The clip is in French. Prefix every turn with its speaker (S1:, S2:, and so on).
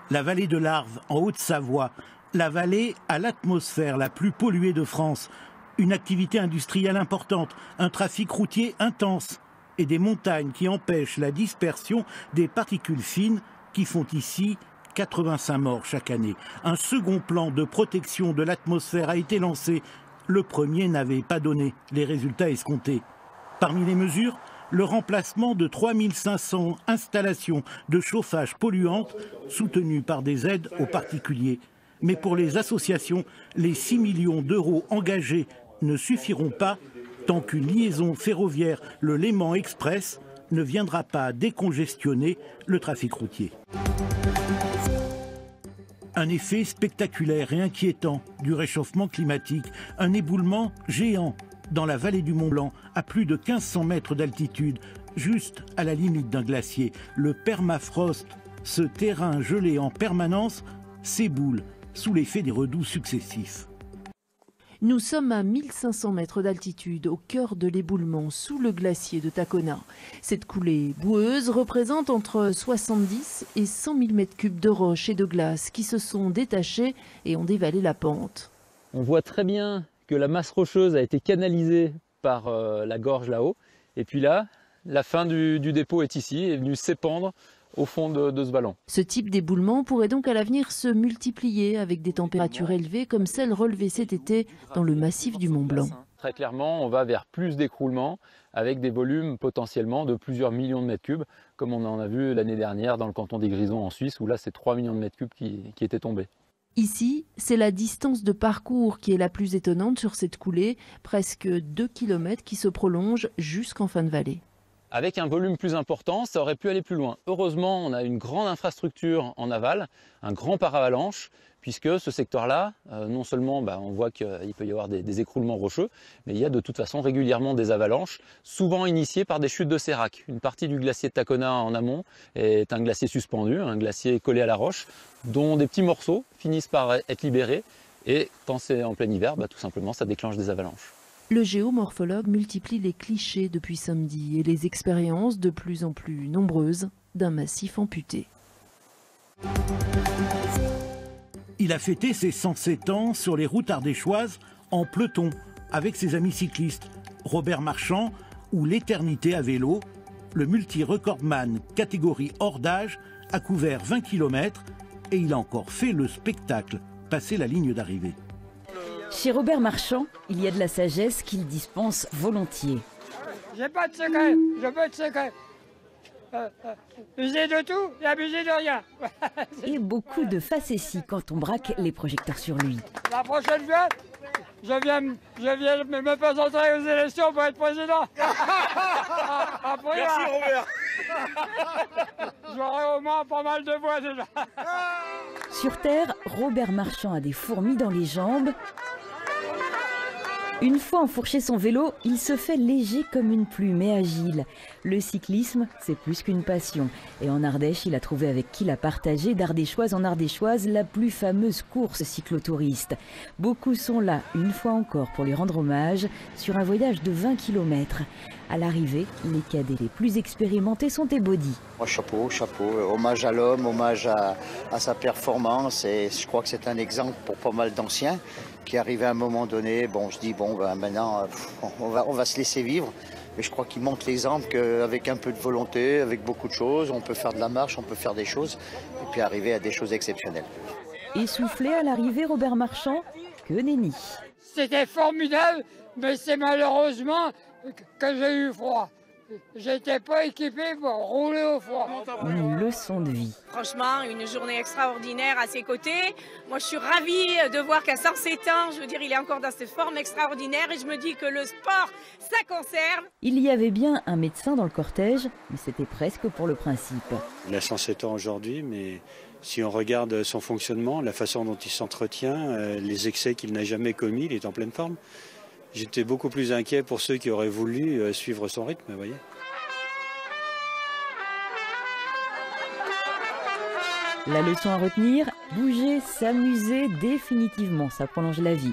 S1: La vallée de l'Arve, en Haute-Savoie, la vallée à l'atmosphère la plus polluée de France, une activité industrielle importante, un trafic routier intense et des montagnes qui empêchent la dispersion des particules fines qui font ici 85 morts chaque année. Un second plan de protection de l'atmosphère a été lancé. Le premier n'avait pas donné les résultats escomptés. Parmi les mesures, le remplacement de 3500 installations de chauffage polluantes soutenues par des aides aux particuliers. Mais pour les associations, les 6 millions d'euros engagés ne suffiront pas tant qu'une liaison ferroviaire, le Léman Express, ne viendra pas décongestionner le trafic routier. Un effet spectaculaire et inquiétant du réchauffement climatique, un éboulement géant dans la vallée du Mont-Blanc, à plus de 1500 mètres d'altitude, juste à la limite d'un glacier. Le permafrost, ce terrain gelé en permanence, s'éboule sous l'effet des redoux successifs.
S2: Nous sommes à 1500 mètres d'altitude, au cœur de l'éboulement, sous le glacier de Tacona. Cette coulée boueuse représente entre 70 et 100 000 mètres cubes de roches et de glace qui se sont détachés et ont dévalé la pente.
S3: On voit très bien que la masse rocheuse a été canalisée par la gorge là-haut. Et puis là, la fin du dépôt est ici, est venue s'épandre au fond de ce vallon.
S2: Ce type d'éboulement pourrait donc à l'avenir se multiplier avec des températures élevées comme celles relevées cet été dans le massif du Mont Blanc.
S3: Très clairement, on va vers plus d'écroulements avec des volumes potentiellement de plusieurs millions de mètres cubes, comme on en a vu l'année dernière dans le canton des Grisons en Suisse, où là c'est 3 millions de mètres cubes qui étaient tombés.
S2: Ici, c'est la distance de parcours qui est la plus étonnante sur cette coulée, presque 2 km qui se prolonge jusqu'en fin de vallée.
S3: Avec un volume plus important, ça aurait pu aller plus loin. Heureusement, on a une grande infrastructure en aval, un grand paravalanche, puisque ce secteur-là, non seulement on voit qu'il peut y avoir des écroulements rocheux, mais il y a de toute façon régulièrement des avalanches, souvent initiées par des chutes de sérac. Une partie du glacier de Tacona en amont est un glacier suspendu, un glacier collé à la roche, dont des petits morceaux finissent par être libérés, et quand c'est en plein hiver, tout simplement, ça déclenche des avalanches.
S2: Le géomorphologue multiplie les clichés depuis samedi et les expériences de plus en plus nombreuses d'un massif amputé.
S1: Il a fêté ses 107 ans sur les routes ardéchoises en peloton avec ses amis cyclistes. Robert Marchand ou l'éternité à vélo, le multi-recordman catégorie hors d'âge a couvert 20 km et il a encore fait le spectacle, passer la ligne d'arrivée.
S4: Chez Robert Marchand, il y a de la sagesse qu'il dispense volontiers.
S5: J'ai pas de secret, je veux de secret. User de tout et abuser de rien.
S4: Et beaucoup de facéties quand on braque les projecteurs sur lui.
S5: La prochaine fois, je viens me présenter aux élections pour être président. Après, merci Robert. J'aurai au moins pas mal de voix déjà.
S4: Sur Terre, Robert Marchand a des fourmis dans les jambes. Une fois enfourché son vélo, il se fait léger comme une plume et agile. Le cyclisme, c'est plus qu'une passion. Et en Ardèche, il a trouvé avec qui la partager d'Ardéchoise en Ardéchoise la plus fameuse course cyclotouriste. Beaucoup sont là, une fois encore, pour lui rendre hommage sur un voyage de 20 km. À l'arrivée, les cadets les plus expérimentés sont ébaudis.
S6: Chapeau, hommage à l'homme, hommage à sa performance. Et je crois que c'est un exemple pour pas mal d'anciens qui arrivaient à un moment donné. Bon, je dis, maintenant, on va se laisser vivre. Mais je crois qu'il montre l'exemple qu'avec un peu de volonté, avec beaucoup de choses, on peut faire de la marche, on peut faire des choses, et puis arriver à des choses exceptionnelles.
S4: Essoufflé à l'arrivée, Robert Marchand, que nenni.
S5: C'était formidable, mais c'est malheureusement que j'ai eu froid. J'étais pas équipé pour rouler au froid.
S4: Une leçon de vie.
S7: Franchement, une journée extraordinaire à ses côtés. Moi, je suis ravie de voir qu'à 107 ans, je veux dire, il est encore dans cette forme extraordinaire et je me dis que le sport, ça conserve.
S4: Il y avait bien un médecin dans le cortège, mais c'était presque pour le principe.
S8: Il a 107 ans aujourd'hui, mais si on regarde son fonctionnement, la façon dont il s'entretient, les excès qu'il n'a jamais commis, il est en pleine forme. J'étais beaucoup plus inquiet pour ceux qui auraient voulu suivre son rythme, vous voyez.
S4: La leçon à retenir, bouger, s'amuser, définitivement, ça prolonge la vie.